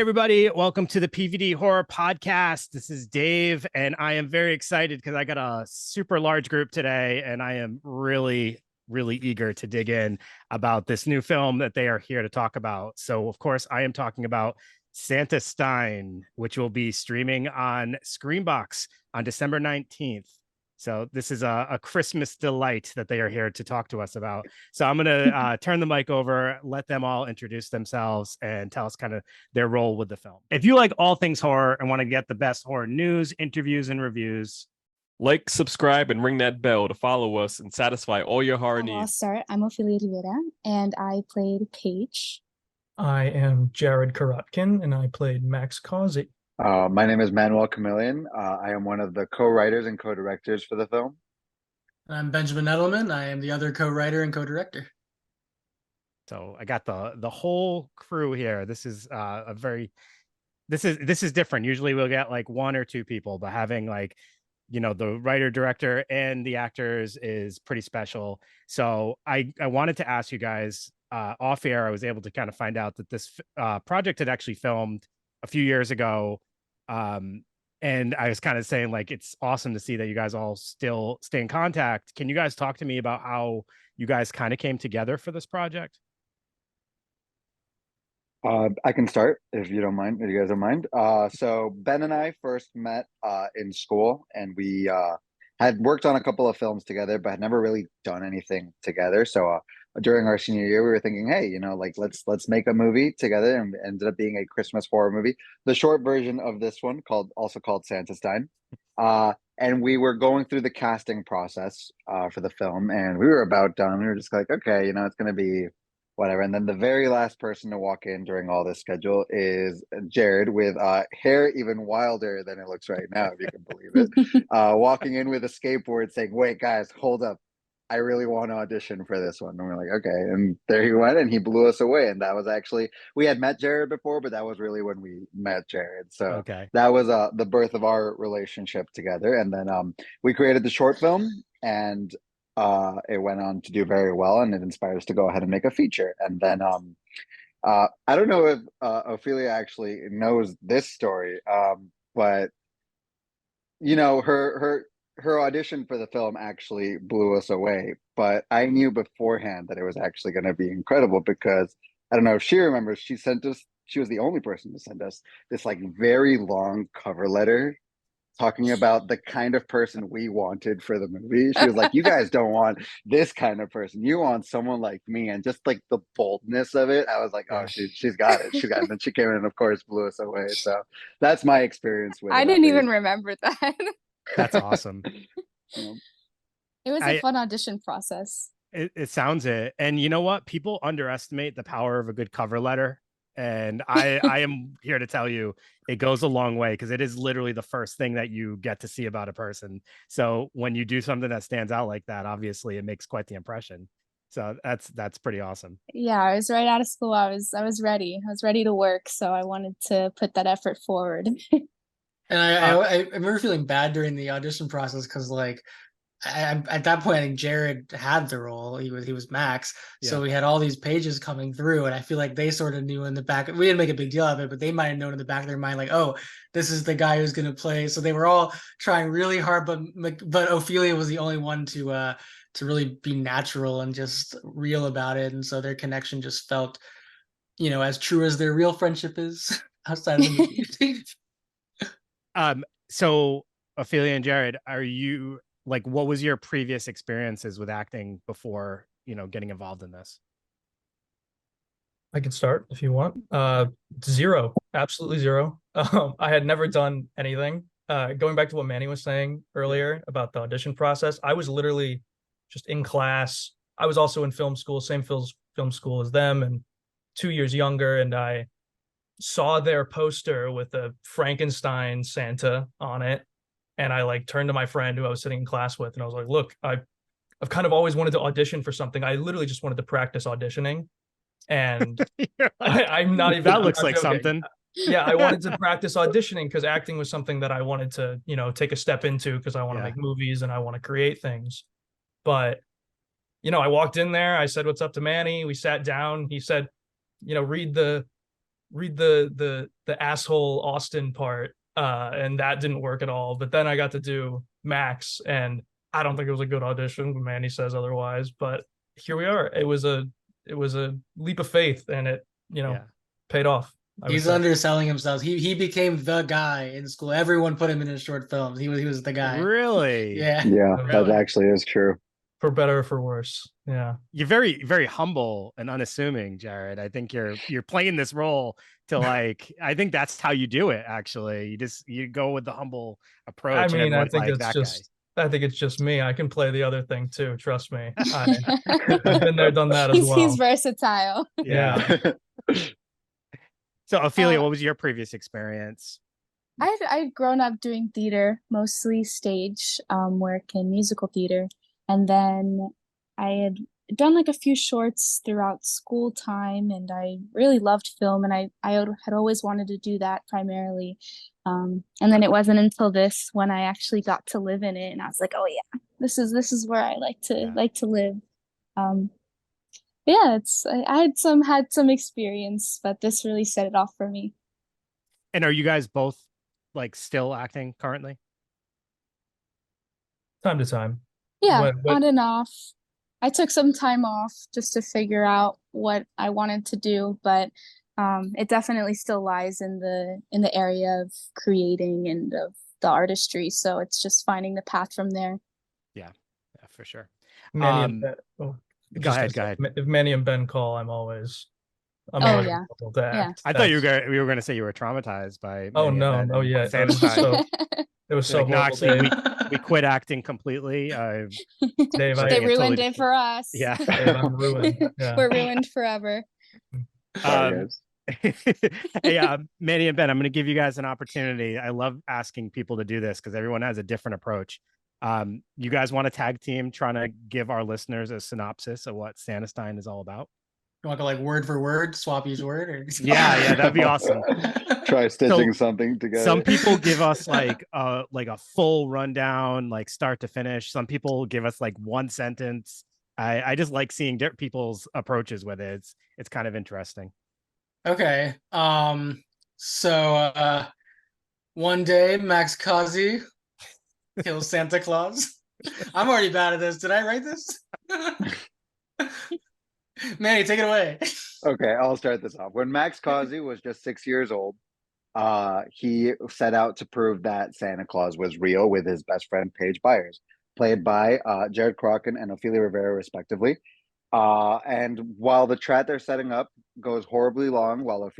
everybody. Welcome to the PVD Horror Podcast. This is Dave, and I am very excited because I got a super large group today, and I am really, really eager to dig in about this new film that they are here to talk about. So, of course, I am talking about Santastein, which will be streaming on Screambox on December 19th. So this is a Christmas delight that they are here to talk to us about. So I'm going to turn the mic over, let them all introduce themselves and tell us kind of their role with the film. If you like all things horror and want to get the best horror news, interviews, and reviews, like, subscribe, and ring that bell to follow us and satisfy all your horror needs. I'll start. I'm Ophelia Rivera, and I played Paige. I am Jared Korotkin, and I played Max Causey. My name is Manuel Camilion. I am one of the co-writers and co-directors for the film. I'm Benjamin Edelman. I am the other co-writer and co-director. So I got the whole crew here. This is this is different. Usually we'll get like one or two people, but having like, you know, the writer, director, and the actors is pretty special. So I wanted to ask you guys off air. I was able to kind of find out that this project had actually filmed a few years ago. And I was kind of saying, like, it's awesome to see that you guys all still stay in contact. Can you guys talk to me about how you guys kind of came together for this project? I can start if you don't mind, if you guys don't mind. So Ben and I first met in school, and we had worked on a couple of films together, but had never really done anything together. So during our senior year, we were thinking, hey, you know, like let's make a movie together, and ended up being a Christmas horror movie. The short version of this one also called Santastein. And we were going through the casting process for the film, and we were about done. We were just like, okay, you know, it's gonna be whatever. And then the very last person to walk in during all this schedule is Jared, with hair even wilder than it looks right now, if you can believe it. Walking in with a skateboard saying, wait, guys, hold up. I really want to audition for this one. And we're like, okay. And there he went, and he blew us away. And that was actually, we had met Jared before, but that was really when we met Jared. So okay, that was the birth of our relationship together. And then we created the short film, and it went on to do very well, and it inspired us to go ahead and make a feature. And then I don't know if Ophelia actually knows this story, but you know, her audition for the film actually blew us away. But I knew beforehand that it was actually going to be incredible, because I don't know if she remembers, she was the only person to send us this like very long cover letter talking about the kind of person we wanted for the movie. She was like, you guys don't want this kind of person, you want someone like me. And just like the boldness of it, I was like, oh, she's got it, and then she came in and of course blew us away. So that's my experience with I it. didn't even remember that. that's awesome. It was a fun audition process. It sounds it. And you know what? People underestimate the power of a good cover letter. And I am here to tell you, it goes a long way, because it is literally the first thing that you get to see about a person. So when you do something that stands out like that, obviously it makes quite the impression. So that's pretty awesome. Yeah, I was right out of school. I was ready. I was ready to work. So I wanted to put that effort forward. And I remember feeling bad during the audition process, because like at that point, I think Jared had the role. He was Max. Yeah. So we had all these pages coming through, and I feel like they sort of knew in the back. We didn't make a big deal of it, but they might have known in the back of their mind, like, oh, this is the guy who's going to play. So they were all trying really hard, but Ophelia was the only one to really be natural and just real about it. And so their connection just felt, you know, as true as their real friendship is outside of the movie. So Ophelia and Jared, are you, like, what was your previous experiences with acting before, you know, getting involved in this? I can start if you want. Zero, absolutely zero. I had never done anything. Going back to what Manny was saying earlier about the audition process, I was literally just in class. I was also in film school, same film school as them, and 2 years younger. And I saw their poster with a Frankenstein Santa on it. And I like turned to my friend who I was sitting in class with, and I was like, look, I've kind of always wanted to audition for something. I literally just wanted to practice auditioning. And I'm not even, that looks I'm like joking. Something. Yeah, I wanted to practice auditioning because acting was something that I wanted to, you know, take a step into, because I want to make movies and I want to create things. But, you know, I walked in there, I said, what's up to Manny? We sat down. He said, you know, read the read the asshole Austin part, and that didn't work at all. But then I got to do Max, and I don't think it was a good audition. Manny says otherwise, but here we are. It was a leap of faith, and it paid off. He's underselling himself. He became the guy in school. Everyone put him in his short films. He was the guy. Really? Yeah. Yeah, Really? that actually is true. For better or for worse. Yeah. You're very, very humble and unassuming, Jared. I think you're playing this role to like, I think that's how you do it, actually. You go with the humble approach. I mean, I think like, it's just I think it's just me. I can play the other thing too. Trust me. I've been there, done that as well. He's versatile. Yeah. So, Ophelia, what was your previous experience? I'd grown up doing theater, mostly stage work and musical theater. And then I had done like a few shorts throughout school time, and I really loved film, and I had always wanted to do that primarily. And then it wasn't until this when I actually got to live in it, and I was like, oh yeah, this is where I like to live. Yeah, I had some experience, but this really set it off for me. And are you guys both like still acting currently? Time to time. Yeah, on and off. I took some time off just to figure out what I wanted to do, but it definitely still lies in the area of creating and of the artistry. So it's just finding the path from there. Yeah, for sure. Manny and Ben, go ahead. If Manny and Ben call, I'm always yeah. able to act. I thought you were going to say you were traumatized by. Oh no, no, yeah. It was so like, no, horrible, actually, we quit acting completely. Dave, they ruined it for us. Yeah, Dave, I'm ruined. Yeah. We're ruined forever. Hey, Manny and Ben, I'm going to give you guys an opportunity. I love asking people to do this because everyone has a different approach. You guys want a tag team trying to give our listeners a synopsis of what Santastein is all about? You want to go like word for word, swap each word? Or... Yeah, that'd be awesome. Try stitching something together. Some people give us like a full rundown, like start to finish. Some people give us like one sentence. I just like seeing people's approaches with it. It's kind of interesting. Okay. So one day Max Kazi kills Santa Claus. I'm already bad at this. Did I write this? Manny, take it away. Okay, I'll start this off. When Max Causey was just 6 years old, he set out to prove that Santa Claus was real with his best friend Paige Byers, played by Jared Korotkin and Ophelia Rivera, respectively. And while the trap they're setting up goes horribly long, while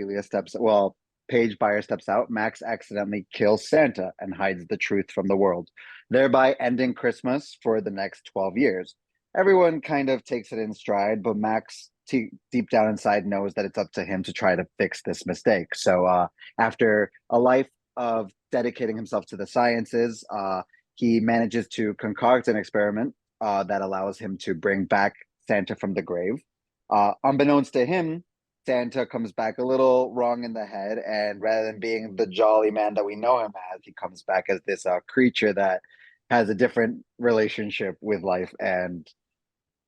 Paige Byers steps out, Max accidentally kills Santa and hides the truth from the world, thereby ending Christmas for the next 12 years. Everyone kind of takes it in stride, but Max deep down inside knows that it's up to him to try to fix this mistake. So after a life of dedicating himself to the sciences, he manages to concoct an experiment that allows him to bring back Santa from the grave. Unbeknownst to him, Santa comes back a little wrong in the head, and rather than being the jolly man that we know him as, he comes back as this creature that has a different relationship with life and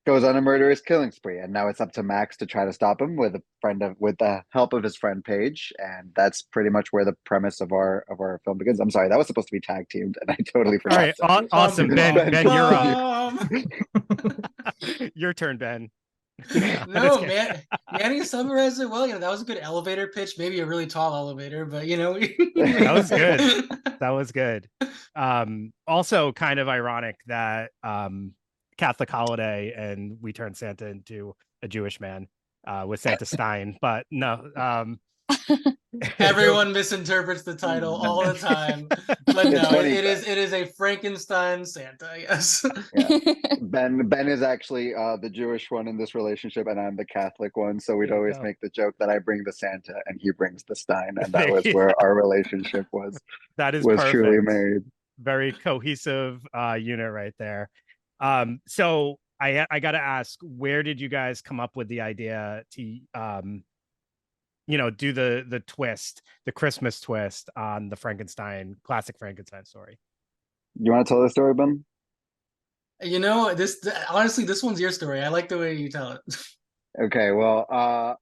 goes on a murderous killing spree. And now it's up to Max to try to stop him with the help of his friend Paige. And that's pretty much where the premise of our film begins. I'm sorry, that was supposed to be tag teamed, and I totally forgot. All right, awesome, Ben, you're up. Your turn, Ben. No, man, Manny summarized it well. That was a good elevator pitch, maybe a really tall elevator, but that was good. That was good. Also kind of ironic that Catholic holiday and we turned Santa into a Jewish man with Santastein, but no. Everyone misinterprets the title all the time, but no, it is a Frankenstein Santa. Yes. Yeah. Ben is actually the Jewish one in this relationship, and I'm the Catholic one. So we'd always make the joke that I bring the Santa and he brings the Stein, and that was where our relationship was. That is was perfect. Truly married. Very cohesive unit right there. So I got to ask, where did you guys come up with the idea to do the twist, the Christmas twist on the classic Frankenstein story? You want to tell the story, Ben? Honestly, this one's your story. I like the way you tell it. Okay, well,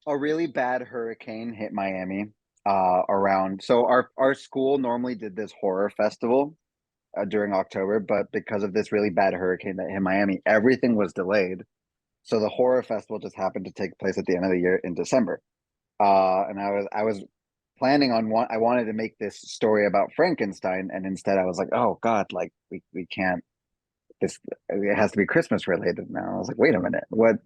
a really bad hurricane hit Miami around. So our school normally did this horror festival during October, but because of this really bad hurricane that hit Miami, everything was delayed. So the horror festival just happened to take place at the end of the year in December. And I was planning on I wanted to make this story about Frankenstein, and instead I was like, oh God, like we can't. This it has to be Christmas related now. I was like, wait a minute, what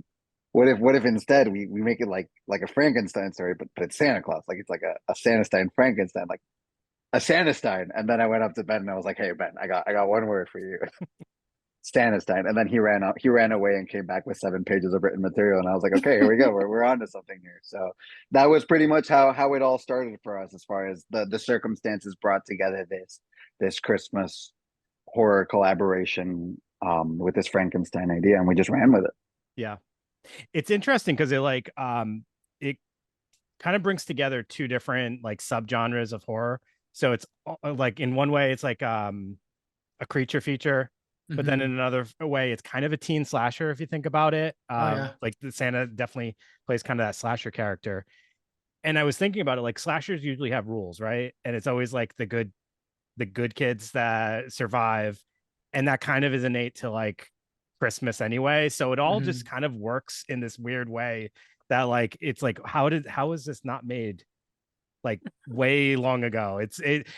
if instead we make it like a Frankenstein story, but it's Santa Claus, like it's like a Santastein Frankenstein, like a Santastein. And then I went up to Ben and I was like, hey Ben, I got one word for you. Santastein. And then he ran away and came back with 7 pages of written material. And I was like, okay, here we go. We're on to something here. So that was pretty much how it all started for us, as far as the circumstances brought together this Christmas horror collaboration with this Frankenstein idea, and we just ran with it. Yeah. It's interesting because it kind of brings together 2 different like subgenres of horror. So it's like in one way it's like a creature feature, but then in another way it's kind of a teen slasher if you think about it. Like the Santa definitely plays kind of that slasher character. And I was thinking about it, like slashers usually have rules, right? And it's always like the good kids that survive, and that kind of is innate to like Christmas anyway. So it all just kind of works in this weird way that like it's like how is this not made like way long ago?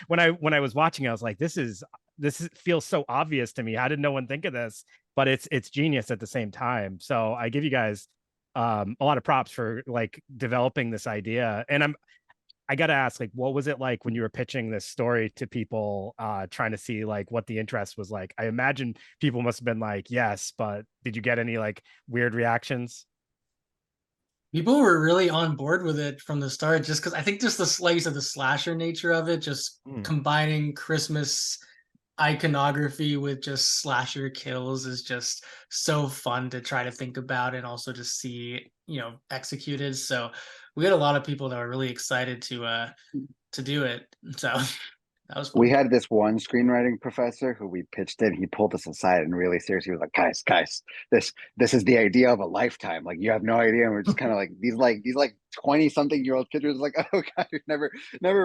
When I was watching, I was like, this feels so obvious to me. How did no one think of this? But it's genius at the same time. So I give you guys a lot of props for like developing this idea. And I gotta ask, like, what was it like when you were pitching this story to people, trying to see like what the interest was like? I imagine people must have been like, yes, but did you get any like weird reactions? People were really on board with it from the start, just because I think just the slice of the slasher nature of it, just combining Christmas iconography with just slasher kills is just so fun to try to think about and also just see, executed. So we had a lot of people that were really excited to do it. So that was fun. We had this one screenwriting professor who we pitched it. He pulled us aside and really seriously was like, guys, this is the idea of a lifetime. Like, you have no idea. And we're just kind of like these 20-something-year-old kids were like, oh God, we've never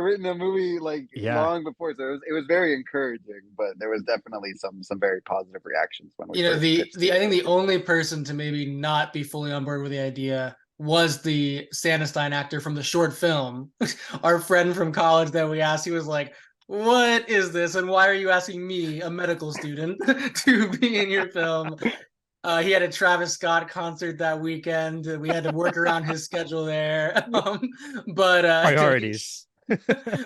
written a movie like long before. So it was very encouraging, but there was definitely some very positive reactions when we I think the only person to maybe not be fully on board with the idea was the Santastein actor from the short film. Our friend from college that we asked, he was like, what is this? And why are you asking me, a medical student, to be in your film? He had a Travis Scott concert that weekend. We had to work around his schedule there. But priorities.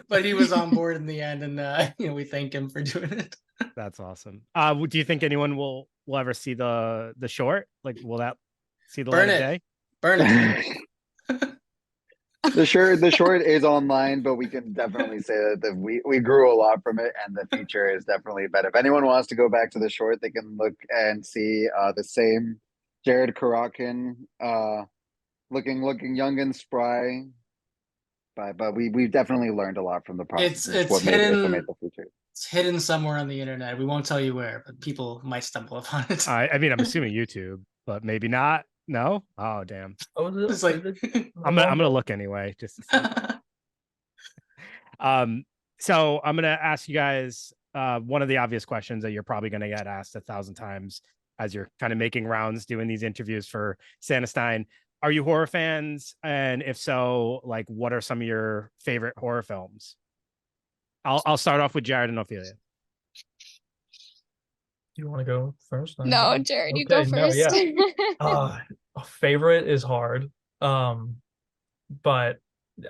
But he was on board in the end, and we thank him for doing it. That's awesome. Do you think anyone will ever see the short? Like, will that see the light of day? Burn it. The short is online, but we can definitely say that we grew a lot from it, and the feature is definitely better. If anyone wants to go back to the short, they can look and see the same Jared Korotkin, looking young and spry. But we've definitely learned a lot from the process. It's hidden. Made the feature. It's hidden somewhere on the internet. We won't tell you where, but people might stumble upon it. I mean, I'm assuming YouTube, but maybe not. No? Oh, damn. It's like I'm gonna look anyway. Just so I'm gonna ask you guys one of the obvious questions that you're probably gonna get asked 1,000 times as you're kind of making rounds doing these interviews for Santastein. Are you horror fans? And if so, like, what are some of your favorite horror films? I'll start off with Jared and Ophelia. Do you want to go first? No, Jared, you go first. A favorite is hard. But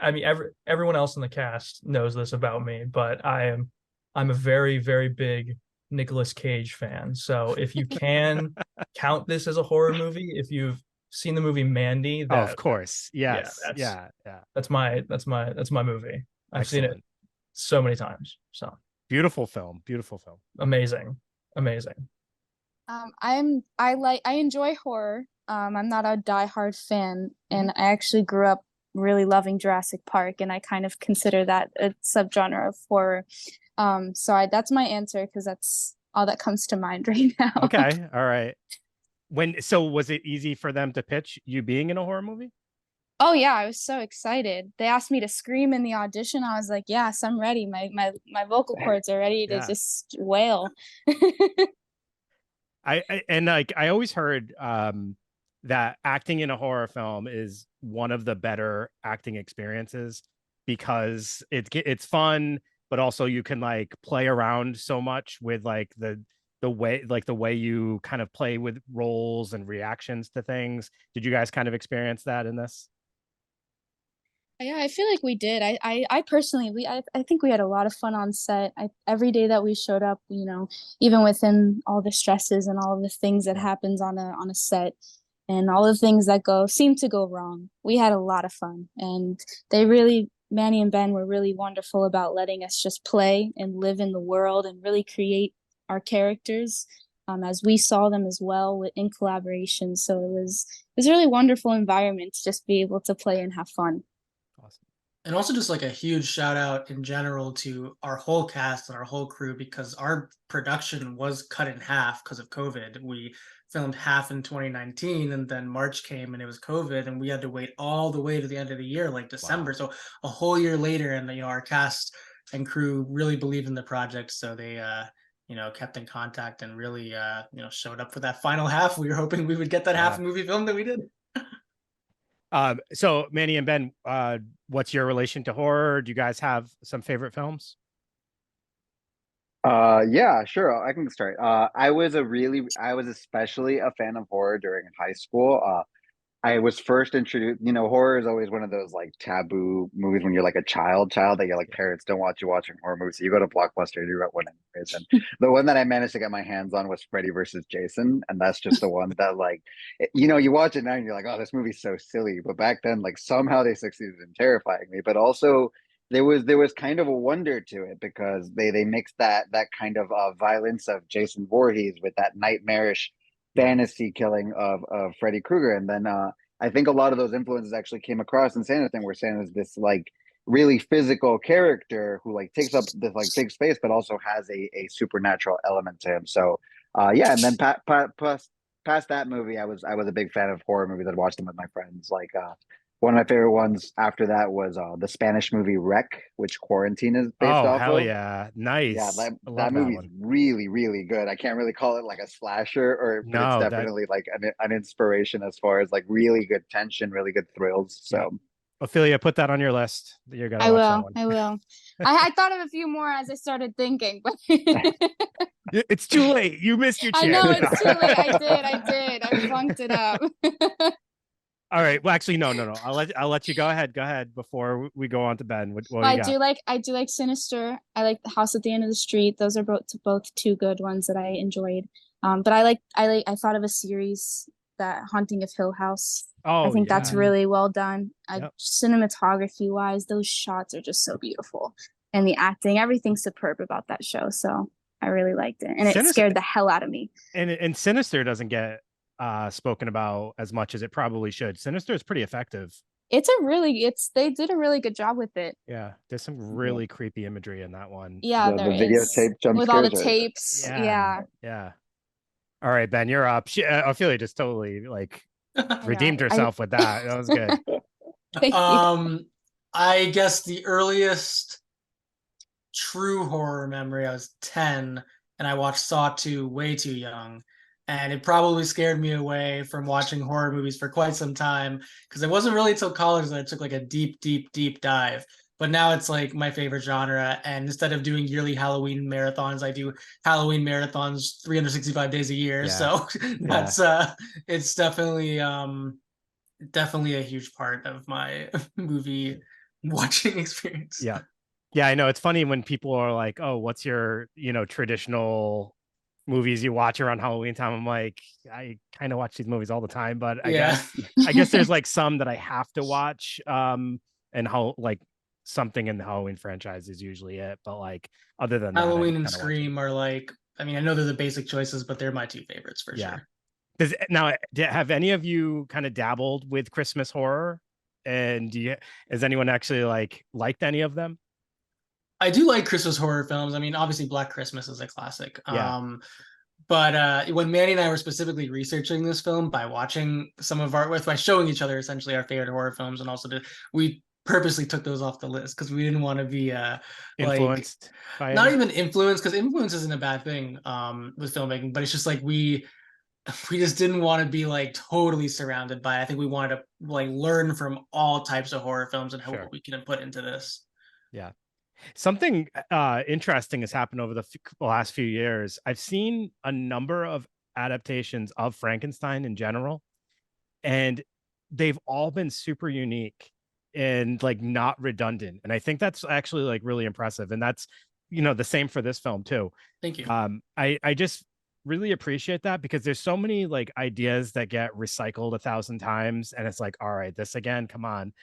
I mean, everyone else in the cast knows this about me, but I'm a very, very big Nicolas Cage fan. So if you can count this as a horror movie, if you've seen the movie Mandy, of course, yes, yeah. That's my movie. I've seen it so many times. So beautiful film. Amazing. I enjoy horror. I'm not a diehard fan, and I actually grew up really loving Jurassic Park, and I kind of consider that a subgenre of horror. So that's my answer, because that's all that comes to mind right now. Okay, all right. So was it easy for them to pitch you being in a horror movie? Oh yeah, I was so excited. They asked me to scream in the audition. I was like, yes, I'm ready. My vocal cords are ready to just wail. And like I always heard that acting in a horror film is one of the better acting experiences because it's fun, but also you can like play around so much with like the way you kind of play with roles and reactions to things. Did you guys kind of experience that in this? Yeah, I feel like we did. I personally, I think we had a lot of fun on set. Every day that we showed up, you know, even within all the stresses and all of the things that happens on a set and all the things that seem to go wrong, we had a lot of fun. And Manny and Ben were really wonderful about letting us just play and live in the world and really create our characters as we saw them as well in collaboration. So it was a really wonderful environment to just be able to play and have fun. Awesome. And also just like a huge shout out in general to our whole cast and our whole crew because our production was cut in half because of COVID. We filmed half in 2019 and then March came and it was COVID and we had to wait all the way to the end of the year, like December. Wow. So a whole year later, and you know, our cast and crew really believed in the project. So they you know, kept in contact and really you know, showed up for that final half. We were hoping we would get that half movie film that we did. So Manny and Ben, what's your relation to horror? Do you guys have some favorite films? Yeah, sure. I can start. I was especially a fan of horror during high school. I was first introduced, you know, horror is always one of those like taboo movies when you're like a child that you're like parents don't want you watching horror movies. So you go to Blockbuster and you got one anyways. And the one that I managed to get my hands on was Freddy versus Jason. And that's just the one that like, you know, you watch it now and you're like, oh, this movie's so silly. But back then, like somehow they succeeded in terrifying me. But also there was kind of a wonder to it because they mixed that kind of violence of Jason Voorhees with that nightmarish fantasy killing of Freddy Krueger. And then I think a lot of those influences actually came across in Santastein, where Santa is this like really physical character who like takes up this like big space, but also has a supernatural element to him. So yeah, and then past that movie, I was a big fan of horror movies. I'd watched them with my friends. Like one of my favorite ones after that was the Spanish movie Wreck, which Quarantine is based off hell of. yeah, nice. Yeah, that movie's really, really good. I can't really call it like a slasher, but it's definitely like an inspiration as far as like really good tension, really good thrills. So, Ophelia, put that on your list. You're gonna I watch will. that one. I will. I thought of a few more as I started thinking, but it's too late. You missed your chance. I know it's too late. I did. I funked it up. All right. Well, actually, no. I'll let you go ahead. Go ahead before we go on to Ben. What I do like Sinister. I like The House at the End of the Street. Those are both two good ones that I enjoyed. But I thought of a series, that Haunting of Hill House. Oh, I think that's really well done. Cinematography wise, those shots are just so beautiful, and the acting, everything's superb about that show. So I really liked it, and it scared the hell out of me. And Sinister doesn't get spoken about as much as it probably should. Sinister is pretty effective. They did a really good job with it. Yeah, there's some really creepy imagery in that one. Yeah, there the videotape jump with all the tapes. Yeah. All right, Ben, you're up. Ophelia just totally like redeemed herself with that. That was good. I guess the earliest true horror memory, I was 10 and I watched Saw 2 way too young. And it probably scared me away from watching horror movies for quite some time because it wasn't really until college that I took like a deep dive. But now it's like my favorite genre. And instead of doing yearly Halloween marathons, I do Halloween marathons 365 days a year. So that's it's definitely a huge part of my movie watching experience. Yeah, I know. It's funny when people are like, "Oh, what's your, traditional movies you watch around Halloween time?" I'm like, I kind of watch these movies all the time, but I guess there's like some that I have to watch. And how like something in the Halloween franchise is usually it. But like other than Halloween and Scream are like, I mean, I know they're the basic choices, but they're my two favorites for sure. Have any of you kind of dabbled with Christmas horror? And has anyone actually liked any of them? I do like Christmas horror films. I mean, obviously Black Christmas is a classic. But when Manny and I were specifically researching this film by watching some of by showing each other essentially our favorite horror films, and also we purposely took those off the list because we didn't want to be influenced by not any? even influenced, because influence isn't a bad thing with filmmaking, but it's just like we just didn't want to be like totally surrounded by it. I think we wanted to like learn from all types of horror films and Sure. what we can put into this. Yeah. Something interesting has happened over the last few years. I've seen a number of adaptations of Frankenstein in general, and they've all been super unique and like not redundant. And I think that's actually like really impressive. And that's, the same for this film too. Thank you. I just really appreciate that, because there's so many like ideas that get recycled 1,000 times, and it's like, all right, this again, come on.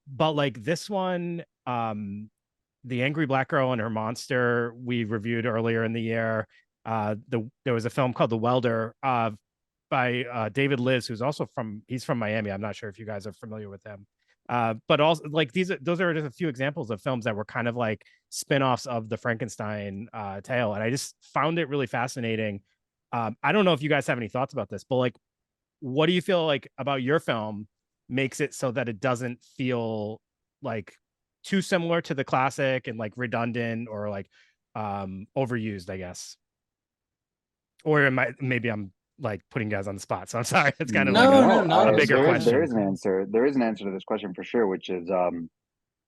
But like this one, The Angry Black Girl and Her Monster, we reviewed earlier in the year. There was a film called The Welder by David Liz, who's also he's from Miami. I'm not sure if you guys are familiar with him. But also like those are just a few examples of films that were kind of like spin-offs of the Frankenstein tale. And I just found it really fascinating. I don't know if you guys have any thoughts about this, but like, what do you feel like about your film makes it so that it doesn't feel like too similar to the classic and like redundant or like overused, I guess? Or maybe I'm like putting you guys on the spot, so I'm sorry. It's kind of a bigger question. There is an answer. There is an answer to this question for sure, which is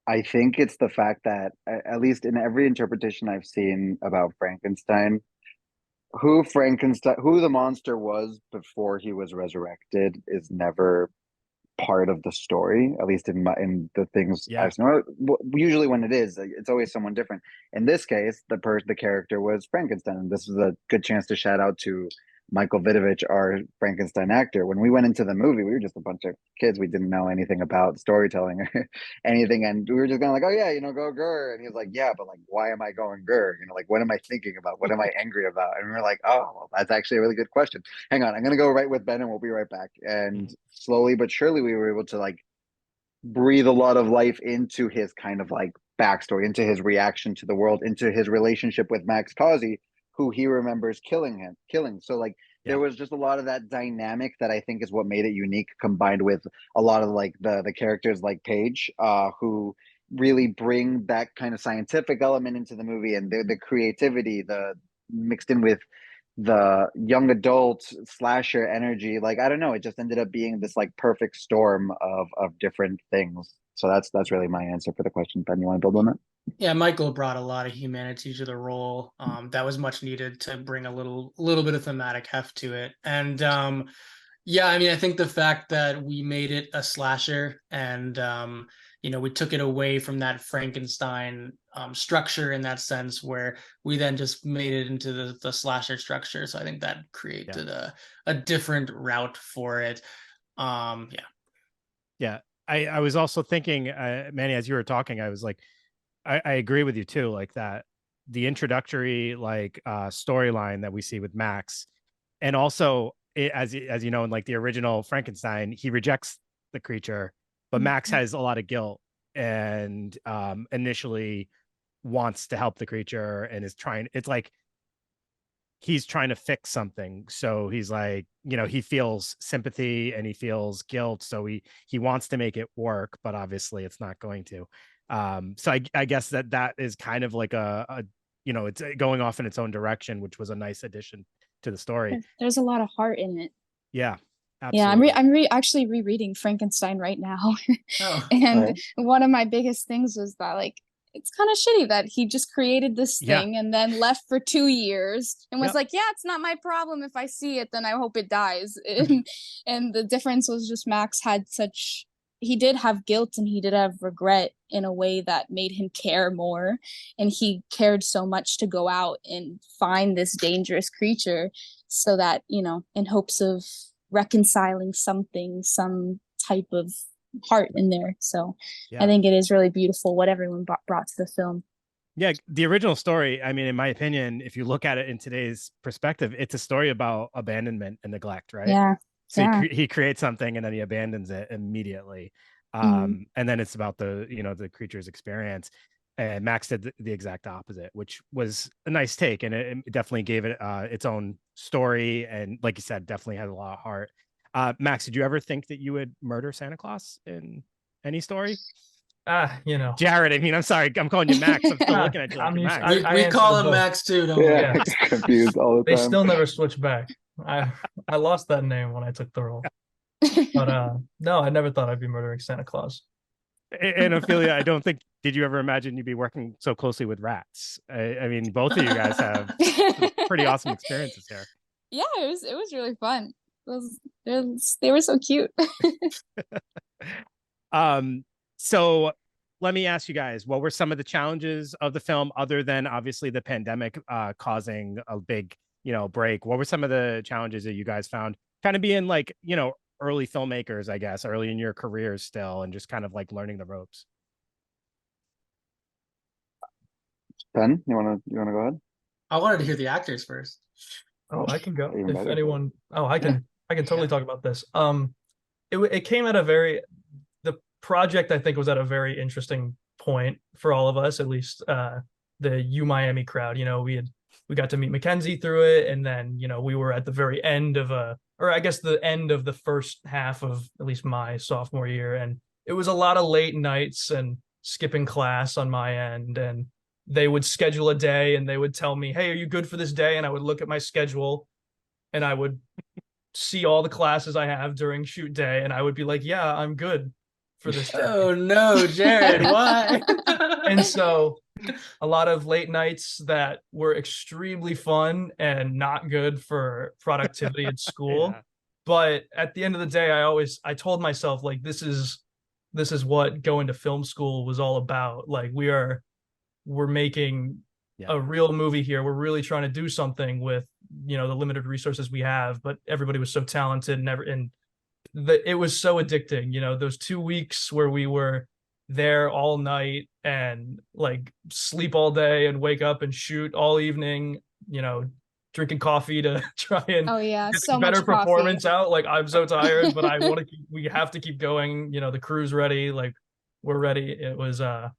I think it's the fact that at least in every interpretation I've seen about Frankenstein, who the monster was before he was resurrected is never part of the story, at least in the things I've seen. Usually when it is, it's always someone different. In this case, the character was Frankenstein, and this is a good chance to shout out to Michael Vidovich, our Frankenstein actor. When we went into the movie, we were just a bunch of kids. We didn't know anything about storytelling or anything, and we were just going like, "Oh yeah, go grr." And he was like, "Yeah, but like, why am I going grr? Like, what am I thinking about? What am I angry about?" And we were like, "Oh, well, that's actually a really good question. Hang on, I'm gonna go right with Ben, and we'll be right back." And slowly but surely, we were able to like breathe a lot of life into his kind of like backstory, into his reaction to the world, into his relationship with Max Causey, who he remembers killing. So like there was just a lot of that dynamic that I think is what made it unique, combined with a lot of like the characters like Paige, who really bring that kind of scientific element into the movie, and the creativity, the mixed in with the young adult slasher energy. Like, I don't know, it just ended up being this like perfect storm of different things. So that's really my answer for the question. Ben, you want to build on that? Yeah, Michael brought a lot of humanity to the role. That was much needed to bring a little bit of thematic heft to it. And yeah, I mean, I think the fact that we made it a slasher, and we took it away from that Frankenstein structure in that sense, where we then just made it into the slasher structure. So I think that created a different route for it. Yeah. I was also thinking, Manny, as you were talking, I was like, I agree with you too. Like that, the introductory like storyline that we see with Max, and also as you know, in like the original Frankenstein, he rejects the creature, but Max has a lot of guilt and initially wants to help the creature and is trying. It's like he's trying to fix something, so he's like, he feels sympathy and he feels guilt, so he wants to make it work, but obviously it's not going to. So I guess that is kind of like it's going off in its own direction, which was a nice addition to the story. There's a lot of heart in it. Yeah, absolutely. Yeah, I'm actually rereading Frankenstein right now. And one of my biggest things was that like it's kind of shitty that he just created this thing and then left for 2 years and was like, yeah, it's not my problem. If I see it, then I hope it dies. And the difference was just Max he did have guilt and he did have regret in a way that made him care more. And he cared so much to go out and find this dangerous creature so that, in hopes of reconciling some type of heart in there. So I think it is really beautiful what everyone brought to the film. Yeah, the original story, I mean, in my opinion, if you look at it in today's perspective, it's a story about abandonment and neglect, right? Yeah. So he creates something and then he abandons it immediately. And then it's about the creature's experience. and Max did the exact opposite, which was a nice take, and it definitely gave it its own story, and like you said, definitely had a lot of heart. Max, did you ever think that you would murder Santa Claus in any story? You know, Jared, I mean, I'm sorry, I'm calling you Max. I'm still looking at you like I'm you're used- Max. I We answer call to him both. Max too, don't Yeah, worry. confused all the They time. still never switch back. I lost that name when I took the role. But no, I never thought I'd be murdering Santa Claus. And Ophelia, I don't think, did you ever imagine you'd be working so closely with rats? I mean, both of you guys have pretty awesome experiences here. Yeah, it was really fun. They were so cute. So let me ask you guys, what were some of the challenges of the film other than obviously the pandemic causing a big, break? What were some of the challenges that you guys found kind of being like, early filmmakers, I guess, early in your careers still, and just kind of like learning the ropes? Ben, you wanna go ahead? I wanted to hear the actors first. Oh, I can go Even if better. anyone. Oh, I can totally Yeah. talk about this. It came at the project I think was at a very interesting point for all of us, at least the U Miami crowd. We got to meet Mackenzie through it, and then we were at the very end of or I guess the end of the first half of at least my sophomore year, and it was a lot of late nights and skipping class on my end, and they would schedule a day and they would tell me, "Hey, are you good for this day?" And I would look at my schedule and I would see all the classes I have during shoot day, and I would be like, "Yeah, I'm good for this day." Oh no, Jared, why? And so a lot of late nights that were extremely fun and not good for productivity at school. Yeah. But at the end of the day, I told myself, like, this is what going to film school was all about. Like, we're making a real movie here. We're really trying to do something with the limited resources we have, but everybody was so talented and it was so addicting. Those 2 weeks where we were there all night and like sleep all day and wake up and shoot all evening, drinking coffee to try and Oh yeah, get so better much coffee. performance out. Like, I'm so tired, but we have to keep going. The crew's ready. Like, we're ready. It was an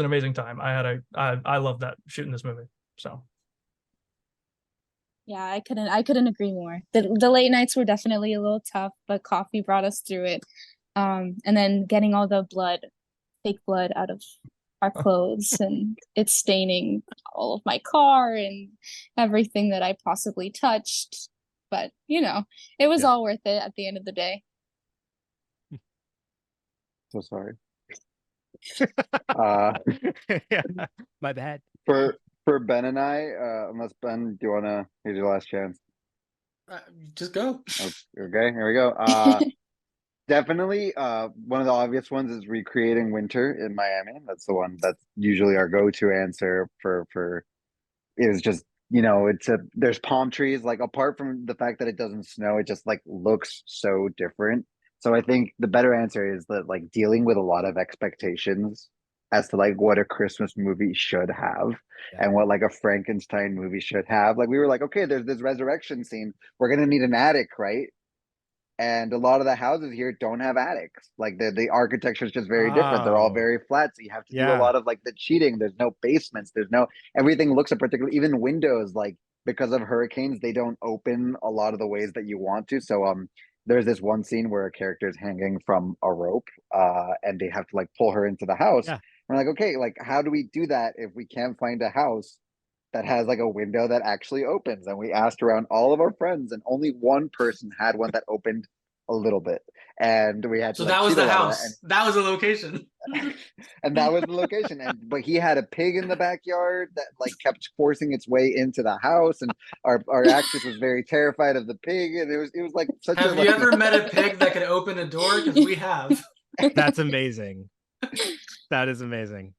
amazing time. I loved that shooting this movie. So Yeah, I couldn't agree more. The late nights were definitely a little tough, but coffee brought us through it. And then getting all the fake blood out of our clothes and it's staining all of my car and everything that I possibly touched. But it was all worth it at the end of the day. So sorry. Yeah, my bad. For Ben and I, unless Ben, do you wanna? Here's your last chance. Just go. Okay, here we go. Definitely, one of the obvious ones is recreating winter in Miami. That's the one that's usually our go-to answer for is just, there's palm trees, like apart from the fact that it doesn't snow, it just like looks so different. So I think the better answer is that like dealing with a lot of expectations as to like what a Christmas movie should have and what like a Frankenstein movie should have. Like we were like, okay, there's this resurrection scene. We're gonna need an attic, right? And a lot of the houses here don't have attics. Like the architecture is just very different. They're all Oh. very flat. So you have to do a Yeah. lot of like the cheating. There's no basements. There's no, everything looks a particular, even windows, like because of hurricanes, they don't open a lot of the ways that you want to. So there's this one scene where a character is hanging from a rope and they have to like pull her into the house. Yeah. We're like, okay, like how do we do that if we can't find a house that has like a window that actually opens? And we asked around all of our friends, and only one person had one that opened a little bit. And we had to So like that was cheat a the lot of house. That was the location. and that was the location. But he had a pig in the backyard that like kept forcing its way into the house, and our actress was very terrified of the pig, and it was like such Have you ever met a pig that could open a door? Because we have. That's amazing. That is amazing.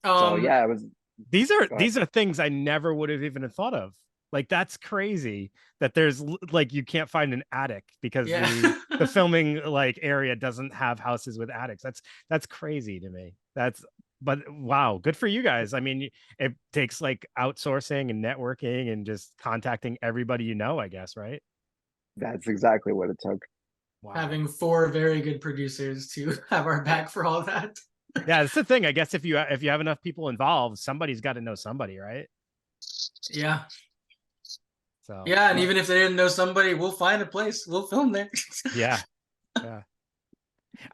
So yeah, it was. These are things I never would have even thought of. Like, that's crazy that there's like you can't find an attic because the filming like area doesn't have houses with attics. That's crazy to me. But wow, good for you guys. I mean, it takes like outsourcing and networking and just contacting everybody I guess, right? That's exactly what it took. Wow. Having 4 very good producers to have our back for all that. Yeah, that's the thing. I guess if you have enough people involved, somebody's got to know somebody, right? Yeah. So Yeah, and even if they didn't know somebody, we'll find a place. We'll film there. yeah, yeah.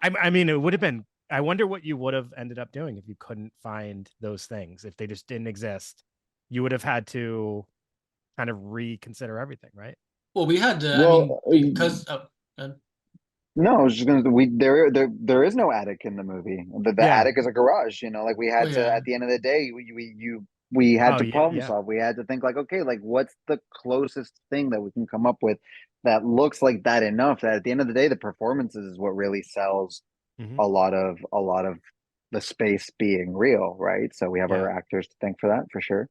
I mean, it would have been. I wonder what you would have ended up doing if you couldn't find those things. If they just didn't exist, you would have had to kind of reconsider everything, right? Well, we had to. I mean, Well, because no, I was just gonna. There is no attic in the movie. The Yeah. attic is a garage. You know, like we oh had to. yeah, At the end of the day, we had Oh to yeah, problem yeah, solve. We had to think like, okay, like what's the closest thing that we can come up with that looks like that enough that at the end of the day, the performances is what really sells hmm a lot of the space being real, right? So we have yeah, our actors to thank for that for sure.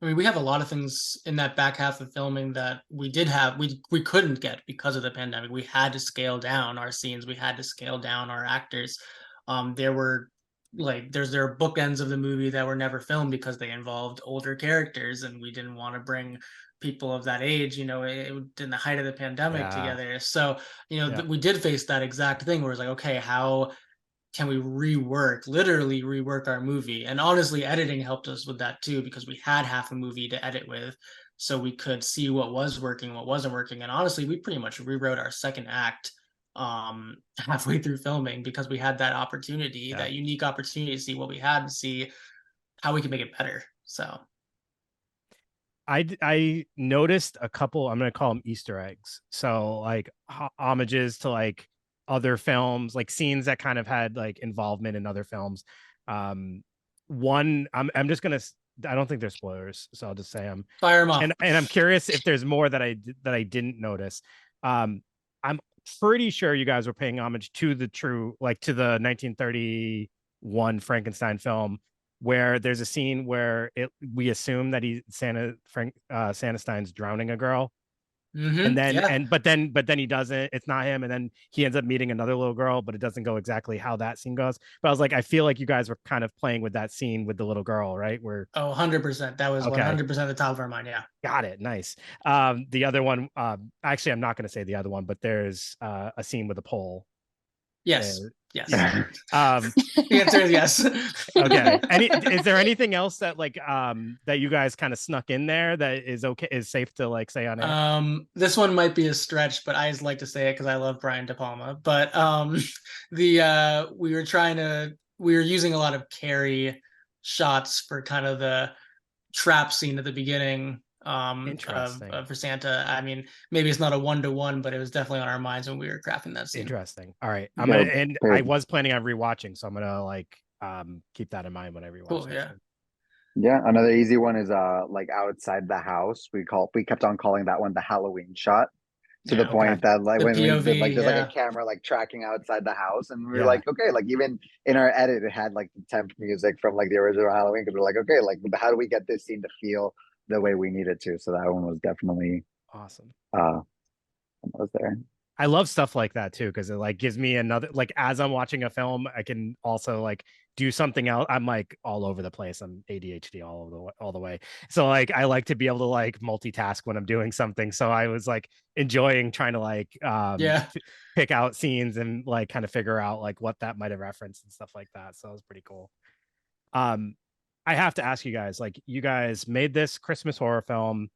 I mean, we have a lot of things in that back half of filming that we did have we couldn't get because of the pandemic. We had to scale down our scenes. We had to scale down our actors. There were there are bookends of the movie that were never filmed because they involved older characters, and we didn't want to bring people of that age, in the height of the pandemic yeah, together. So, yeah, we did face that exact thing where it's like, okay, how can we literally rework our movie? And honestly, editing helped us with that too, because we had half a movie to edit with. So we could see what was working, what wasn't working. And honestly, we pretty much rewrote our second act halfway through filming because we had that opportunity, yeah. that unique opportunity to see what we had and see how we could make it better. So I noticed a couple. I'm gonna call them Easter eggs. So like homages to like other films, like scenes that kind of had like involvement in other films. One, I'm just gonna. I don't think there's spoilers, so I'll just say them. fire them off. And I'm curious if there's more that I didn't notice. I'm pretty sure you guys were paying homage to to the 1931 Frankenstein film, where there's a scene where we assume that Santastein's drowning a girl, and then Yeah. but then he doesn't. It's not him, and then he ends up meeting another little girl, but it doesn't go exactly how that scene goes. But I was like, I feel like you guys were kind of playing with that scene with the little girl, right? Where Oh, 100%. That was okay, 100% the top of our mind. Yeah. got it, nice. The other one, actually, I'm not going to say the other one, but there's a scene with a pole. Yes. Uh, Yes. yeah. The answer is yes. Okay. Is there anything else that that you guys kind of snuck in there that is safe to like say on air? This one might be a stretch, but I just like to say it because I love Brian De Palma. But we were using a lot of Carrie shots for kind of the trap scene at the beginning Interesting. for Santa. I mean, maybe it's not a 1-to-1, but it was definitely on our minds when we were crafting that scene. Interesting. All right. Yeah, I was planning on rewatching, so I'm gonna keep that in mind when I rewatch Cool. that Yeah. scene. yeah. Another easy one is like outside the house. We kept on calling that one the Halloween shot. To the Yeah. Okay. point that like The when we did like POV. there's like a Yeah. camera like tracking outside the house and we were Yeah. like okay like even in our edit it had like the temp music from like the original Halloween because we're like okay like how do we get this scene to feel the way we need it to, so that one was definitely Awesome. was there. I love stuff like that too, because it like gives me another like as I'm watching a film, I can also like do something else. I'm like all over the place. I'm ADHD all the way. So like I like to be able to like multitask when I'm doing something. So I was like enjoying trying to like Yeah. pick out scenes and like kind of figure out like what that might have referenced and stuff like that. So it was pretty cool. Um I have to ask you guys, like you guys made this Christmas horror film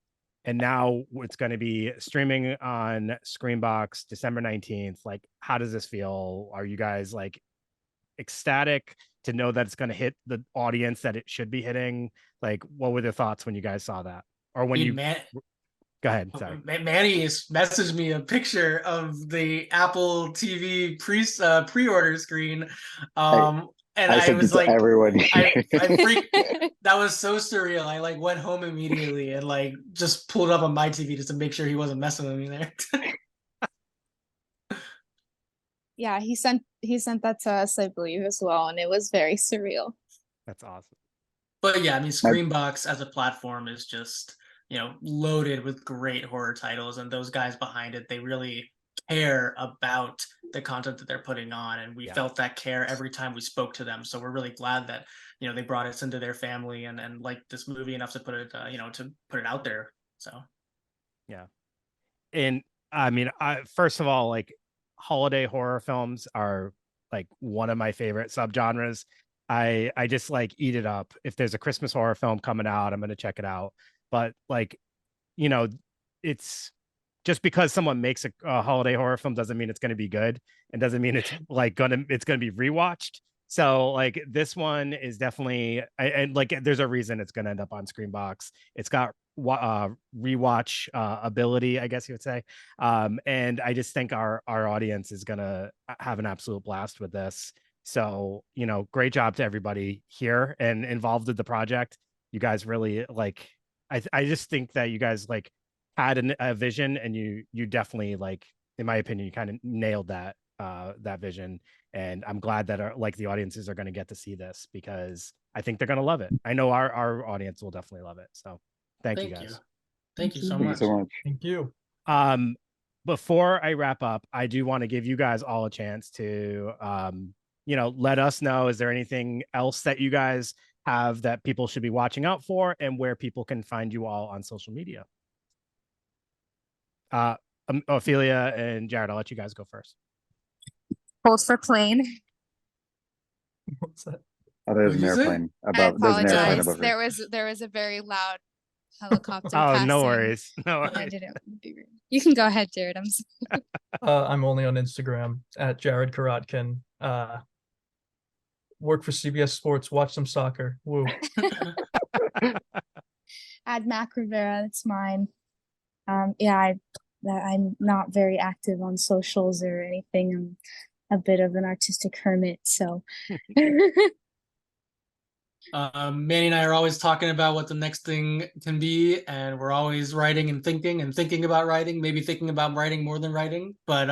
and now it's going to be streaming on Screambox December 19th. Like, how does this feel? Are you guys like ecstatic to know that it's going to hit the audience that it should be hitting? Like, what were the thoughts when you guys saw that? Or when Dude, you man, go ahead? Sorry. Manny has messaged me a picture of the Apple TV pre-order screen. And I I sent it was to like, everyone I freaked. That was so surreal. I like went home immediately and like just pulled it up on my TV just to make sure he wasn't messing with me there. Yeah, he sent that to us, I believe, as well, and it was very surreal. That's awesome. But yeah, I mean, I, Screambox as a platform is just, loaded with great horror titles, and those guys behind it, they really care about the content that they're putting on, and we Yeah. felt that care every time we spoke to them. So we're really glad that they brought us into their family and liked this movie enough to put it to put it out there. So Yeah. And I mean, first of all, like holiday horror films are like one of my favorite subgenres. I just like eat it up. If there's a Christmas horror film coming out, I'm gonna check it out. But like, you know, it's just because someone makes a holiday horror film doesn't mean it's gonna be good, and doesn't mean it's like it's gonna be rewatched. So like this one is definitely, and like there's a reason it's gonna end up on Screambox. It's got rewatch ability, I guess you would say. And I just think our audience is gonna have an absolute blast with this. So, you know, great job to everybody here and involved with the project. You guys really like, I just think that you guys like had a vision, and you definitely, like, in my opinion, you kind of nailed that vision. And I'm glad that like the audiences are going to get to see this, because I think they're going to love it. I know our audience will definitely love it. So thank you guys. Thank you so Thank you much. so much. Thank you. Before I wrap up, I do want to give you guys all a chance to you know, let us know, is there anything else that you guys have that people should be watching out for, and where people can find you all on social media? Ophelia and Jared, I'll let you guys go first. Hold for plane. What's that? Oh, there's What'd an you say? airplane I above. There's an airplane apologize. above here. There was a very loud helicopter Oh, passing. no worries. No And I worries. didn't want to be rude. You can go ahead, Jared. I'm only on Instagram at Jared Korotkin. Work for CBS Sports. Watch some soccer. Woo. Add Mac Rivera. That's mine. Yeah, I'm not very active on socials or anything. I'm a bit of an artistic hermit, so. Manny and I are always talking about what the next thing can be, and we're always writing and thinking about writing, maybe thinking about writing more than writing. But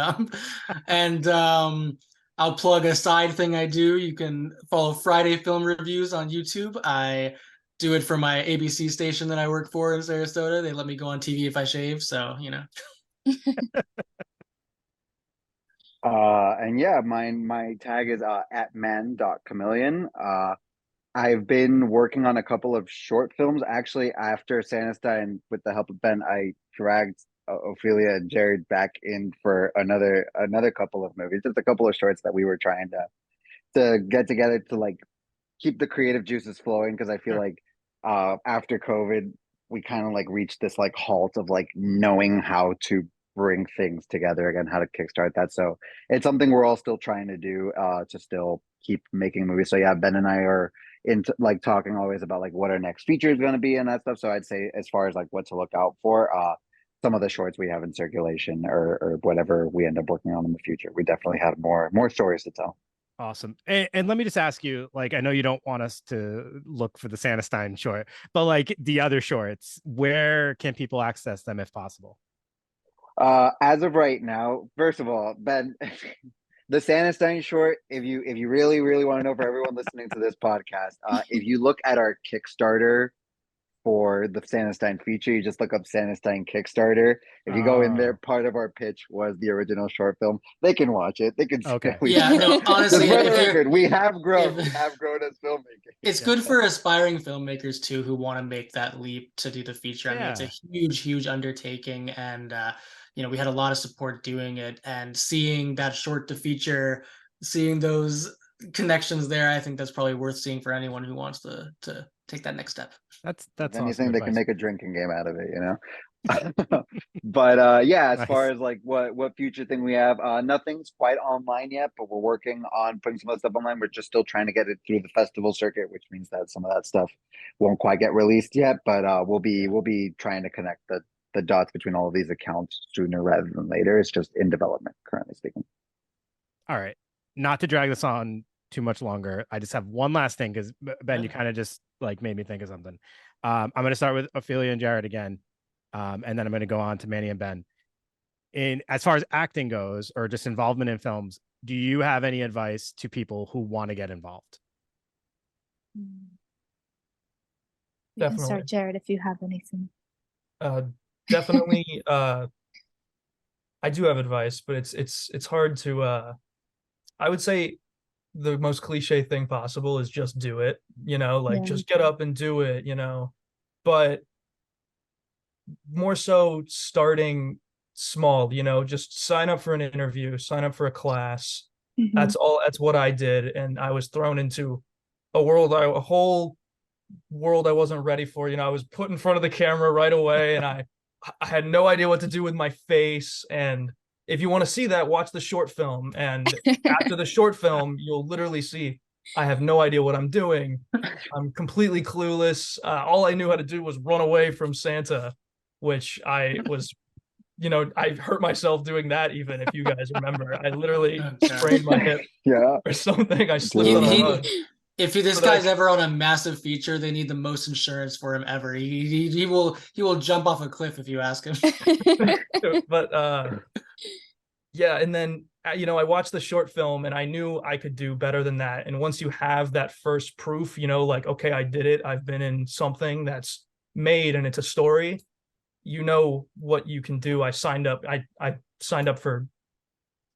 I'll plug a side thing I do. You can follow Friday Film Reviews on YouTube. I do it for my ABC station that I work for in Sarasota. They let me go on TV if I shave, so you know. And yeah, my tag is at man.camilion. I've been working on a couple of short films. Actually, after Santastein, with the help of Ben, I dragged Ophelia and Jared back in for another couple of movies, just a couple of shorts that we were trying to get together to like keep the creative juices flowing, because I feel like after COVID, we kind of like reached this like halt of like knowing how to bring things together again, how to kickstart that. So it's something we're all still trying to do to still keep making movies. So yeah, Ben and I are into like talking always about like what our next feature is going to be and that stuff. So I'd say as far as like what to look out for, some of the shorts we have in circulation, or whatever we end up working on in the future, we definitely have more stories to tell. Awesome. And let me just ask you, like, I know you don't want us to look for the Santastein short, but like the other shorts, where can people access them if possible? As of right now, first of all, Ben, the Santastein short, if you really, really want to know, for everyone listening to this podcast, if you look at our Kickstarter for the Santastein feature, you just look up Santastein Kickstarter. If you go in there, part of our pitch was the original short film. They can watch it. They can see Okay. Yeah, no, honestly, for the if record, we have grown. if- We have grown as filmmakers. It's good for aspiring filmmakers too who want to make that leap to do the feature. I mean, it's a huge undertaking, and you know, we had a lot of support doing it, and seeing that short to feature, seeing those connections there, I think that's probably worth seeing for anyone who wants to take that next step. That's anything awesome that can advice. make a drinking game out of it, you know. But yeah, as Nice. far as like what future thing we have, nothing's quite online yet, but we're working on putting some of the stuff online. We're just still trying to get it through the festival circuit, which means that some of that stuff won't quite get released yet, but we'll be trying to connect the dots between all of these accounts sooner rather than later. It's just in development, currently speaking. All right. Not to drag this on too much longer, I just have one last thing, because Ben, you kind of just like made me think of something. I'm going to start with Ophelia and Jared again, and then I'm going to go on to Manny and Ben. In as far as acting goes, or just involvement in films, do you have any advice to people who want to get involved? You can Definitely. start, Jared, if you have anything. Definitely. I do have advice, but it's hard to. I would say the most cliche thing possible is just do it. You know, like just get up and do it. You know, but more so starting small. You know, just sign up for an interview, sign up for a class, Mhm. That's what I did, and I was thrown into a whole world I wasn't ready for. I was put in front of the camera right away, and I had no idea what to do with my face. And if you want to see that, watch the short film. And after the short film, you'll literally see I have no idea what I'm doing. I'm completely clueless. All I knew how to do was run away from Santa, which I was, I hurt myself doing that. Even if you guys remember, I literally sprained my hip Yeah. or something. I slipped Dude. on a He, rug. if this So guy's that- ever on a massive feature, they need the most insurance for him ever. He will jump off a cliff if you ask him. but yeah, and then I watched the short film and I knew I could do better than that. And once you have that first proof, like, okay, I did it, I've been in something that's made and it's a story, you know what you can do. I signed up for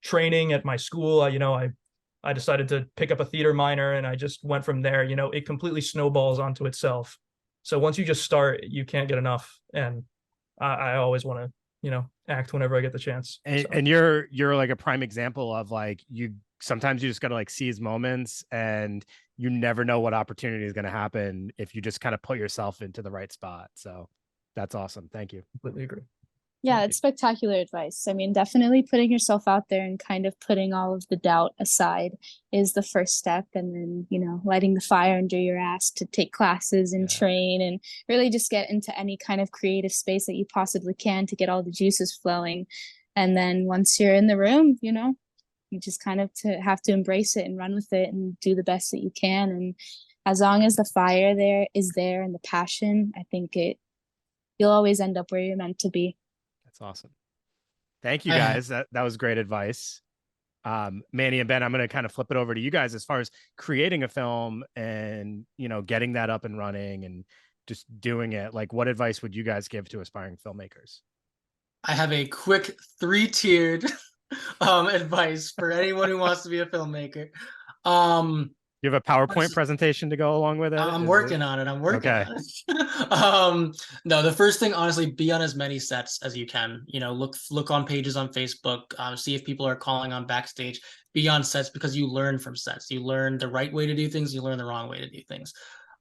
training at my school. I decided to pick up a theater minor and I just went from there. It completely snowballs onto itself. So once you just start, you can't get enough. And I always want to, act whenever I get the chance. And, So. and you're like a prime example of like, sometimes you just got to like seize moments, and you never know what opportunity is going to happen if you just kind of put yourself into the right spot. So that's awesome. Thank you. Completely agree. Yeah, it's spectacular advice. I mean, definitely putting yourself out there and kind of putting all of the doubt aside is the first step. And then, lighting the fire under your ass to take classes and train and really just get into any kind of creative space that you possibly can to get all the juices flowing. And then once you're in the room, you just kind of have to embrace it and run with it and do the best that you can. And as long as the fire is there and the passion, I think you'll always end up where you're meant to be. That's awesome. Thank you guys. That was great advice. Manny and Ben, I'm going to kind of flip it over to you guys as far as creating a film and, getting that up and running and just doing it. Like, what advice would you guys give to aspiring filmmakers? I have a quick 3-tiered advice for anyone who wants to be a filmmaker. You have a PowerPoint presentation to go along with it? I'm working on it. I'm working on it. No, the first thing, honestly, be on as many sets as you can. Look on pages on Facebook, see if people are calling on backstage. Be on sets because you learn from sets. You learn the right way to do things. You learn the wrong way to do things.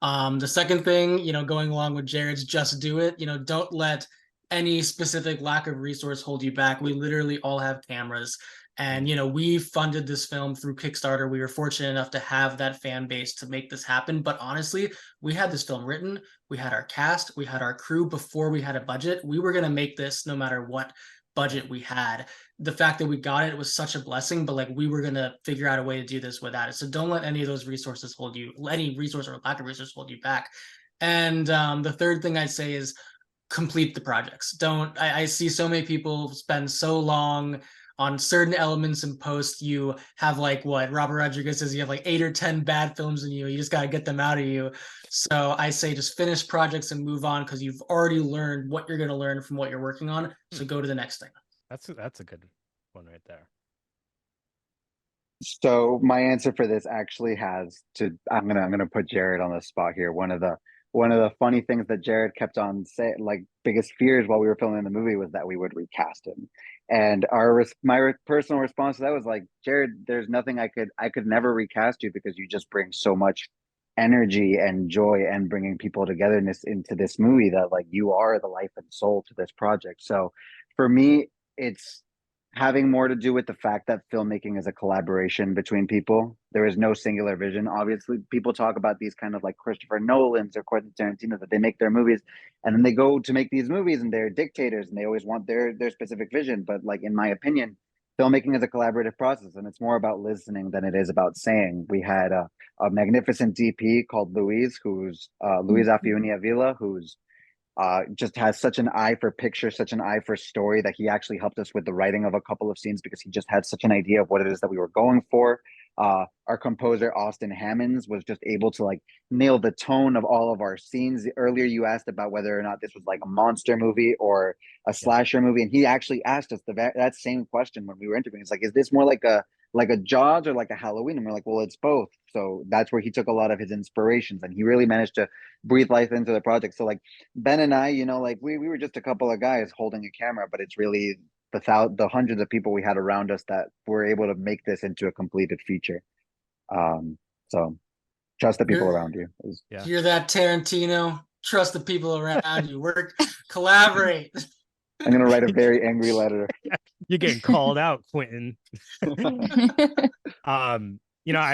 The second thing, going along with Jared's just do it. Don't let any specific lack of resource hold you back. We literally all have cameras. And, we funded this film through Kickstarter. We were fortunate enough to have that fan base to make this happen. But honestly, we had this film written. We had our cast. We had our crew before we had a budget. We were going to make this no matter what budget we had. The fact that we got it was such a blessing, but we were going to figure out a way to do this without it. So don't let any of those resources any resource or lack of resource hold you back. And the third thing I'd say is complete the projects. I see so many people spend so long on certain elements in post. You have what Robert Rodriguez says, you have 8 or 10 bad films in you. You just got to get them out of you. So I say just finish projects and move on because you've already learned what you're going to learn from what you're working on. So go to the next thing. That's a good one right there. So my answer for this actually I'm gonna put Jared on the spot here. One of the funny things that Jared kept on saying, biggest fears while we were filming the movie, was that we would recast him. And my personal response to that was Jared, there's nothing I could never recast you because you just bring so much energy and joy and bringing people togetherness into this movie that you are the life and soul to this project. So for me, it's having more to do with the fact that filmmaking is a collaboration between people. There is no singular vision. Obviously, people talk about these kind of Christopher Nolan's or Quentin Tarantino, that they make their movies and then they go to make these movies and they're dictators and they always want their specific vision. But in my opinion, filmmaking is a collaborative process and it's more about listening than it is about saying. We had a magnificent DP called Luis, who's Luis Afiuni Avila, who's just has such an eye for picture, such an eye for story, that he actually helped us with the writing of a couple of scenes because he just had such an idea of what it is that we were going for. Our composer, Austin Hammonds, was just able to nail the tone of all of our scenes. Earlier, you asked about whether or not this was a monster movie or a slasher movie. And he actually asked us that same question when we were interviewing. It's is this more like a Jaws or a Halloween? And we're well, it's both. So that's where he took a lot of his inspirations and he really managed to breathe life into the project. So Ben and I, we were just a couple of guys holding a camera, but it's really the hundreds of people we had around us that were able to make this into a completed feature. So trust the people around you. Hear that, Tarantino? Trust the people around you. Work, collaborate. I'm gonna write a very angry letter. You're getting called out, Quentin. I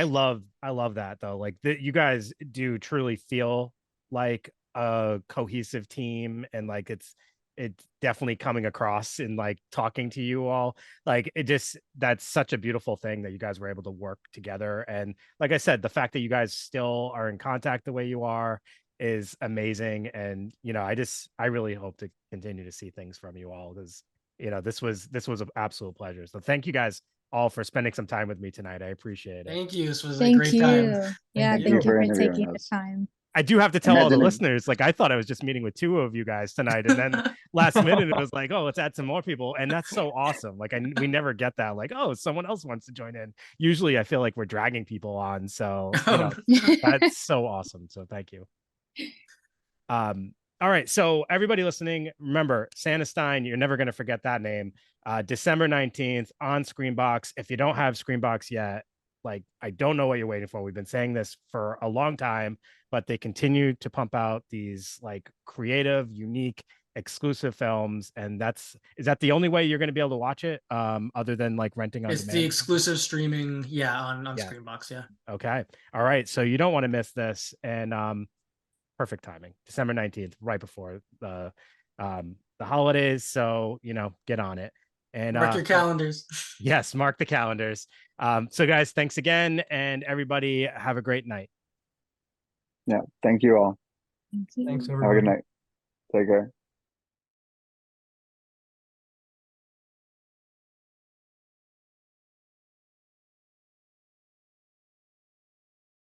love that though. Like you guys do truly feel like a cohesive team, and like it's definitely coming across in like talking to you all. Like that's such a beautiful thing that you guys were able to work together. And like I said, the fact that you guys still are in contact the way you are is amazing. And I really hope to continue to see things from you all, because this was an absolute pleasure. So thank you guys all for spending some time with me tonight. I appreciate it. Thank you. This was a great time. Yeah, thank you for taking the time. I do have to tell all the listeners, like, I thought I was just meeting with 2 of you guys tonight, and then last minute it was like, oh, let's add some more people, and that's so awesome. Like, we never get that, like, oh, someone else wants to join in. Usually, I feel like we're dragging people on, so that's so awesome. So thank you. All right, so everybody listening, remember Santastein. You're never going to forget that name. December 19th on Screambox. If you don't have Screambox yet, like, I don't know what you're waiting for. We've been saying this for a long time, but they continue to pump out these like creative, unique, exclusive films. And is that the only way you're going to be able to watch it? Other than like renting on It's demand? the exclusive streaming, on Screambox, yeah. Okay. All right. So you don't want to miss this. And perfect timing. December 19th, right before the holidays. So, get on it. And mark your calendars. Yes, mark the calendars. So guys, thanks again, and everybody have a great night. Yeah, thank you all. Thank you. Thanks, Have a everybody. good night. Take care.